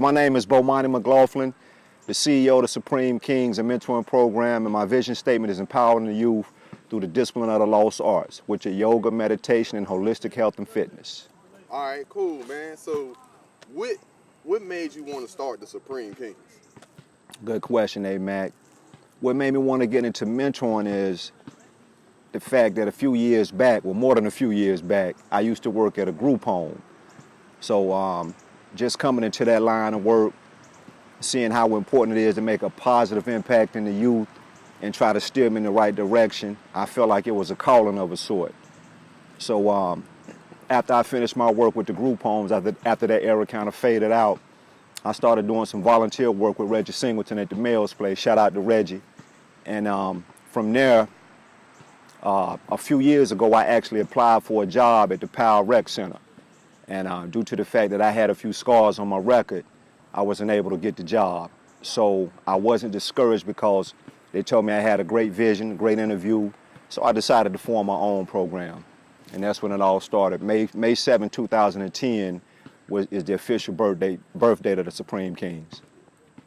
My name is Bomani McLaughlin, the CEO of the Supreme Kings and Mentoring Program, and my vision statement is empowering the youth through the discipline of the lost arts, which are yoga, meditation, and holistic health and fitness. All right, cool, man. So what made you want to start the Supreme Kings? Good question, Mac. What made me want to get into mentoring is the fact that a few years back, well, more than a few years back, I used to work at a group home. So just coming into that line of work, seeing how important it is to make a positive impact in the youth and try to steer them in the right direction, I felt like it was a calling of a sort. So after I finished my work with the group homes, after that era kind of faded out, I started doing some volunteer work with Reggie Singleton at the Mills Place. Shout out to Reggie. And from there, a few years ago, I actually applied for a job at the Powell Rec Center. And due to the fact that I had a few scars on my record, I wasn't able to get the job. So I wasn't discouraged because they told me I had a great vision, great interview. So I decided to form my own program. And that's when it all started. May 7, 2010 is the official birth date of the Supreme Kings.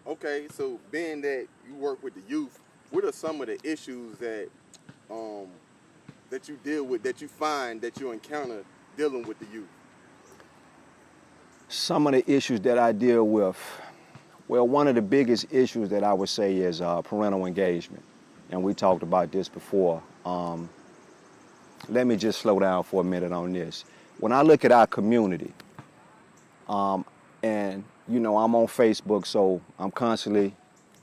Okay, so being that you work with the youth, what are some of the issues that that you deal with, that you find that you encounter dealing with the youth? Some of the issues that I deal with, well, one of the biggest issues that I would say is parental engagement. And we talked about this before. Let me just slow down for a minute on this. When I look at our community, and you know, I'm on Facebook, so I'm constantly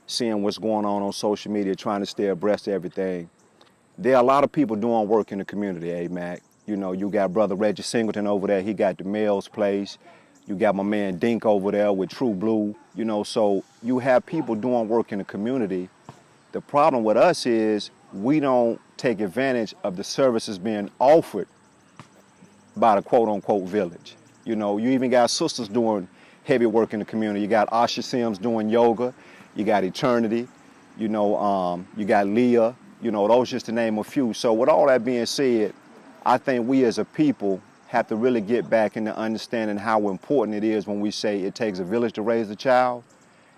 seeing what's going on social media, trying to stay abreast of everything. There are a lot of people doing work in the community, Mac. You know, you got brother Reggie Singleton over there, he got the Mills Place. You got my man Dink over there with True Blue, you know, so you have people doing work in the community. The problem with us is we don't take advantage of the services being offered by the quote-unquote village. You know, you even got sisters doing heavy work in the community. You got Asha Sims doing yoga. You got Eternity. You know, you got Leah. You know, those just to name a few. So with all that being said, I think we as a people have to really get back into understanding how important it is when we say it takes a village to raise a child,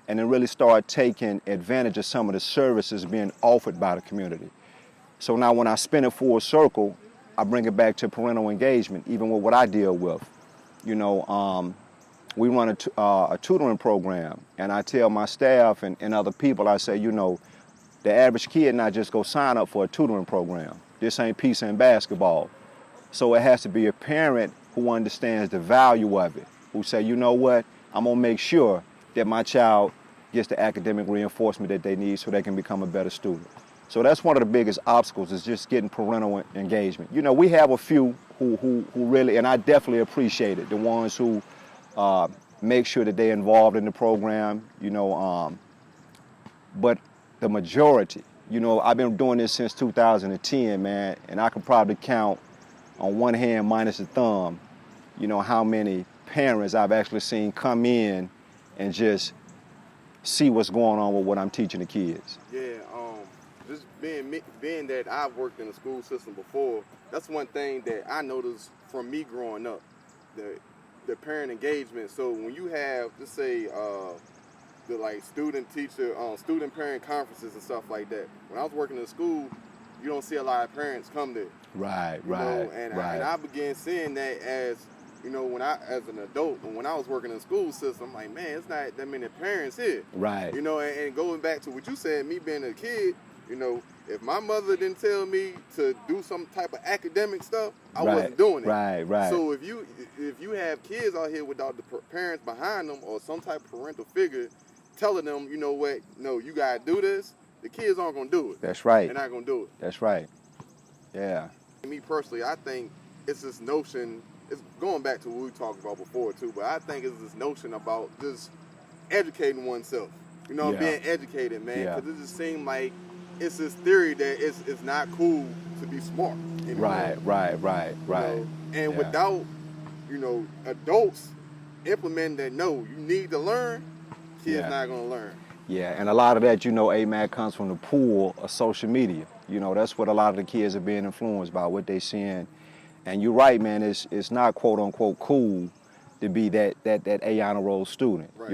and then really start taking advantage of some of the services being offered by the community. So now when I spin it full circle, I bring it back to parental engagement, even with what I deal with. You know, we run a tutoring program, and I tell my staff and other people, I say, you know, the average kid not just go sign up for a tutoring program. This ain't pizza and basketball. So it has to be a parent who understands the value of it, who say, you know what, I'm gonna make sure that my child gets the academic reinforcement that they need so they can become a better student. So that's one of the biggest obstacles, is just getting parental engagement. You know, we have a few who really, and I definitely appreciate it, the ones who make sure that they're involved in the program, you know, but the majority, you know, I've been doing this since 2010, man, and I can probably count on one hand minus a thumb, you know, how many parents I've actually seen come in and just see what's going on with what I'm teaching the kids. Yeah, just being that I've worked in the school system before, that's one thing that I noticed from me growing up, the parent engagement. So when you have, just say, the like student-teacher, student-parent conferences and stuff like that, when I was working in school, you don't see a lot of parents come there. Right. And I began seeing that as, you know, as an adult, and when I was working in the school system, I'm like, man, it's not that many parents here. Right. You know, and going back to what you said, me being a kid, you know, if my mother didn't tell me to do some type of academic stuff, I wasn't doing it. Right. So if you have kids out here without the parents behind them or some type of parental figure telling them, you know what, no, you gotta do this, the kids aren't gonna do it. That's right. They're not gonna do it. That's right. Yeah. Me personally, I think it's this notion, it's going back to what we talked about before too, but I think it's this notion about just educating oneself. You know, being educated, man. Because it just seems like it's this theory that it's not cool to be smart anymore. Right. You know? And without, you know, adults implementing that, no, you need to learn, kids not gonna learn. Yeah, and a lot of that, you know, AMAC comes from the pool of social media. You know, that's what a lot of the kids are being influenced by, what they seeing. And you're right, man, it's not quote unquote cool to be that A honor roll student. Right.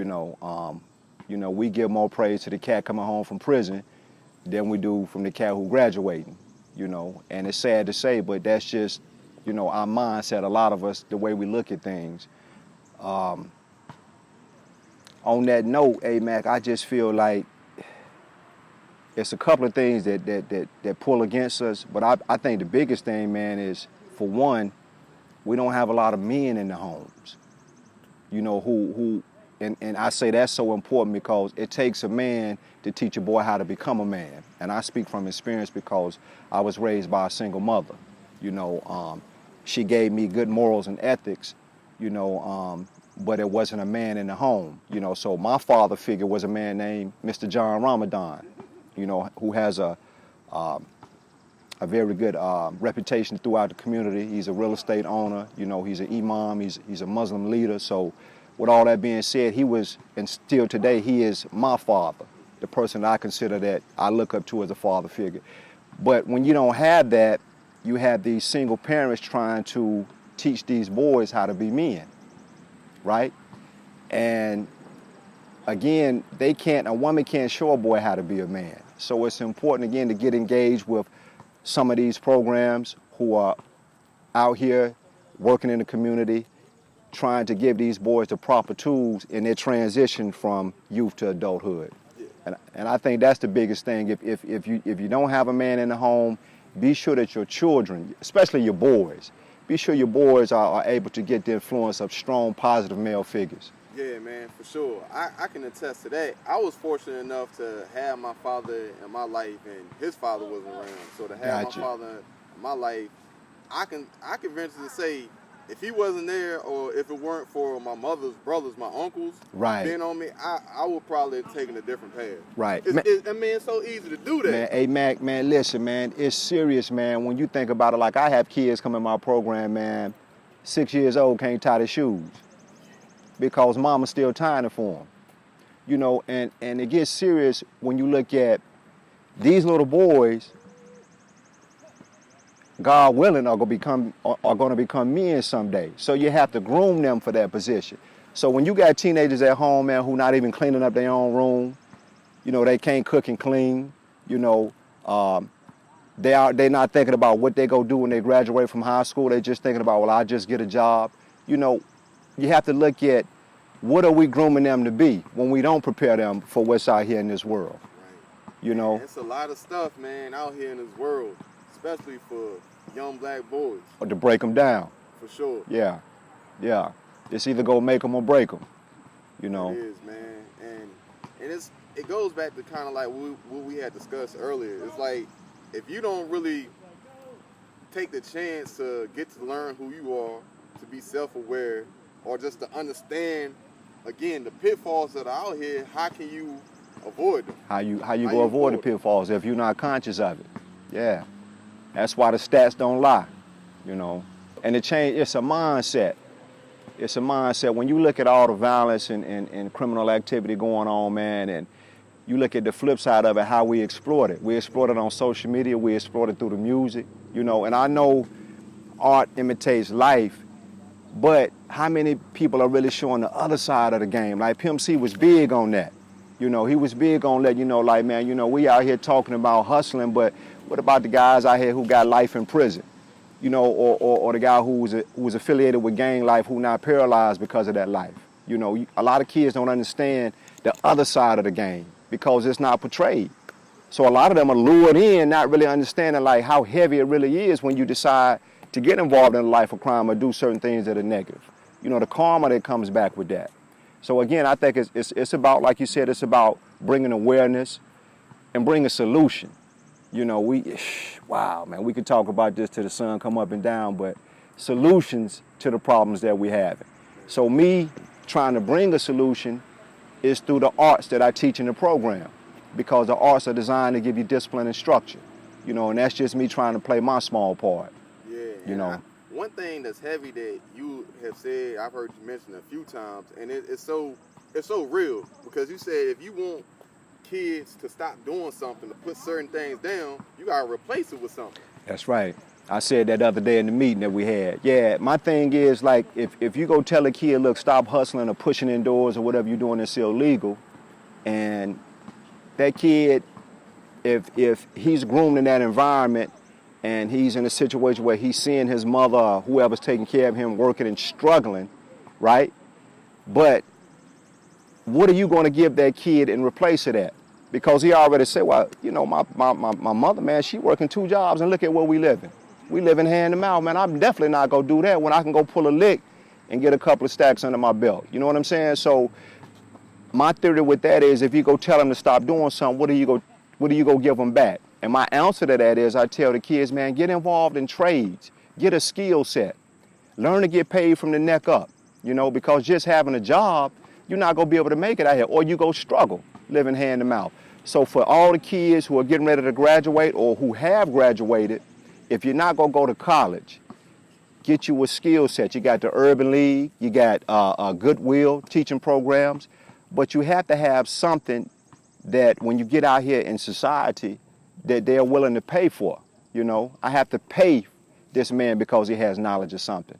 We give more praise to the cat coming home from prison than we do from the cat who graduating. And it's sad to say, but that's just, our mindset. A lot of us, the way we look at things. On that note, Mac, I just feel like it's a couple of things that pull against us, but I think the biggest thing, man, is, for one, we don't have a lot of men in the homes, and I say that's so important because it takes a man to teach a boy how to become a man. And I speak from experience because I was raised by a single mother. She gave me good morals and ethics, but it wasn't a man in the home. So my father figure was a man named Mr. John Ramadan, who has a very good reputation throughout the community. He's a real estate owner. He's an imam. He's a Muslim leader. So with all that being said, he was, and still today, he is my father, the person that I consider that I look up to as a father figure. But when you don't have that, you have these single parents trying to teach these boys how to be men, right? And again, a woman can't show a boy how to be a man. So it's important, again, to get engaged with some of these programs who are out here working in the community, trying to give these boys the proper tools in their transition from youth to adulthood. And I think that's the biggest thing. If you don't have a man in the home, be sure that your children, especially your boys, be sure your boys are able to get the influence of strong, positive male figures. Yeah, man, for sure. I can attest to that. I was fortunate enough to have my father in my life, and his father wasn't around. So to have Gotcha. my father in my life, I can venture to say, if he wasn't there, or if it weren't for my mother's brothers, my uncles, Right. being on me, I would probably have taken a different path. Right. It's so easy to do that. Man, hey, Mac, man, listen, man, it's serious, man. When you think about it, like I have kids come in my program, man, 6 years old, can't tie their shoes because mama's still tying it for them. And it gets serious when you look at these little boys, God willing, are going to become men someday. So you have to groom them for that position. So when you got teenagers at home, man, who not even cleaning up their own room, they can't cook and clean, they're not thinking about what they go do when they graduate from high school. They're just thinking about, well, I'll just get a job. You have to look at what are we grooming them to be when we don't prepare them for what's out here in this world. Right. Man, it's a lot of stuff, man, out here in this world, especially for young black boys. Or to break them down. For sure. Yeah. It's either go make them or break them. It is, man. And it goes back to kind of like what we had discussed earlier. It's like, if you don't really take the chance to get to learn who you are, to be self-aware, or just to understand, again, the pitfalls that are out here, how can you avoid them? How you go avoid the pitfalls if you're not conscious of it? Yeah. That's why the stats don't lie, And the change, it's a mindset. It's a mindset. When you look at all the violence and criminal activity going on, man, and you look at the flip side of it, how we exploit it. We exploit it on social media. We exploit it through the music, And I know art imitates life, but how many people are really showing the other side of the game? Like Pimp C was big on that. He was big on that, like, man, we out here talking about hustling, but what about the guys out here who got life in prison? Or the guy who was affiliated with gang life who not paralyzed because of that life. A lot of kids don't understand the other side of the game because it's not portrayed. So a lot of them are lured in, not really understanding like how heavy it really is when you decide to get involved in a life of crime or do certain things that are negative. The karma that comes back with that. So again, I think it's about, like you said, it's about bringing awareness and bringing a solution. Wow, man, we could talk about this till the sun come up and down, but solutions to the problems that we have. So me trying to bring a solution is through the arts that I teach in the program, because the arts are designed to give you discipline and structure, and that's just me trying to play my small part. Yeah, one thing that's heavy that you have said, I've heard you mention a few times, and it's so real, because you said if you want kids to stop doing something, to put certain things down, you gotta replace it with something. That's right. I said that the other day in the meeting that we had. Yeah, my thing is like if you go tell a kid, look, stop hustling or pushing indoors or whatever you're doing that's illegal, and that kid, if he's groomed in that environment and he's in a situation where he's seeing his mother or whoever's taking care of him working and struggling, right? But what are you going to give that kid in replace of that? Because he already said, well, you know, my mother, man, she working 2 jobs and look at where we living. We living hand to mouth, man. I'm definitely not going to do that when I can go pull a lick and get a couple of stacks under my belt. You know what I'm saying? So my theory with that is if you go tell them to stop doing something, what do you go give them back? And my answer to that is I tell the kids, man, get involved in trades. Get a skill set. Learn to get paid from the neck up, you know, because just having a job, you're not going to be able to make it out here, or you go struggle living hand to mouth. So for all the kids who are getting ready to graduate or who have graduated, if you're not going to go to college, get you a skill set. You got the Urban League, you got Goodwill teaching programs, but you have to have something that when you get out here in society that they're willing to pay for. You know, I have to pay this man because he has knowledge of something.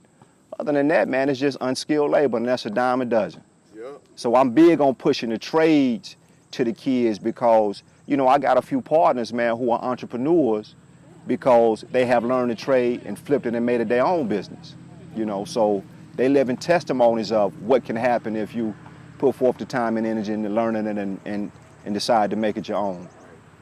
Other than that, man, it's just unskilled labor, and that's a dime a dozen. Yep. So I'm big on pushing the trades to the kids because, you know, I got a few partners, man, who are entrepreneurs because they have learned the trade and flipped it and made it their own business, you know. So they live in testimonies of what can happen if you put forth the time and energy into learning it and decide to make it your own.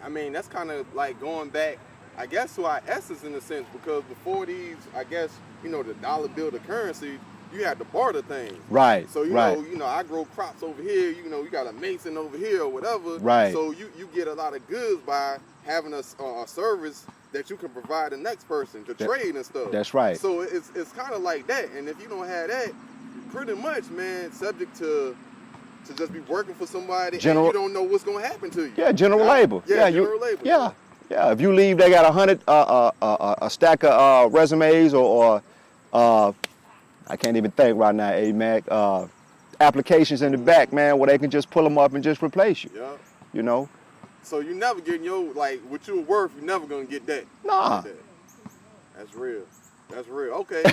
I mean, that's kind of like going back, I guess, to our essence in a sense, because before these, I guess, you know, the dollar bill, the currency, you had to barter things. Right. So, you know, I grow crops over here, you know, you got a mason over here or whatever. Right. So you get a lot of goods by having a service that you can provide the next person to trade and stuff. That's right. So it's kind of like that. And if you don't have that, pretty much, man, subject to just be working for somebody and you don't know what's going to happen to you. Yeah, general labor. Yeah, general labor. Yeah. Yeah, if you leave, they got 100 a stack of resumes or I can't even think right now, A-Mac, applications in the back, man, where they can just pull them up and just replace you. Yeah. You know? So you never getting like, what you're worth, you're never going to get that. Nah. That's real. That's real. Okay.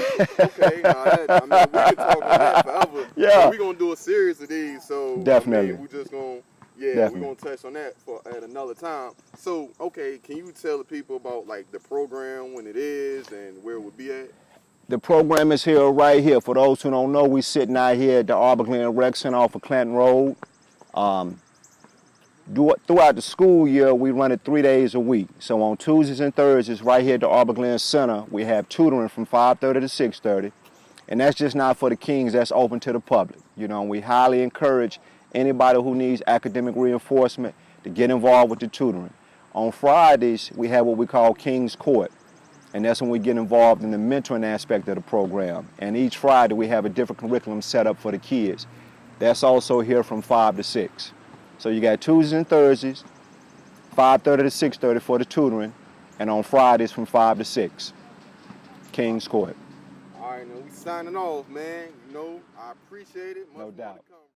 Okay. I mean, we can talk about that forever. Yeah. We're going to do a series of these, so definitely. I mean, we're just going to, we're going to touch on that at another time. So, okay, can you tell the people about, like, the program, when it is, and where it would be at? The program is here, right here. For those who don't know, we're sitting out here at the Arbor Glen Rec Center off of Clanton Road. Throughout the school year, we run it 3 days a week. So on Tuesdays and Thursdays, right here at the Arbor Glen Center, we have tutoring from 5:30 to 6:30. And that's just not for the Kings, that's open to the public. You know, we highly encourage anybody who needs academic reinforcement to get involved with the tutoring. On Fridays, we have what we call King's Court. And that's when we get involved in the mentoring aspect of the program. And each Friday, we have a different curriculum set up for the kids. That's also here from 5 to 6. So you got Tuesdays and Thursdays, 5:30 to 6:30 for the tutoring, and on Fridays from 5 to 6, King's Court. All right, now we signing off, man. You know, I appreciate it. No doubt.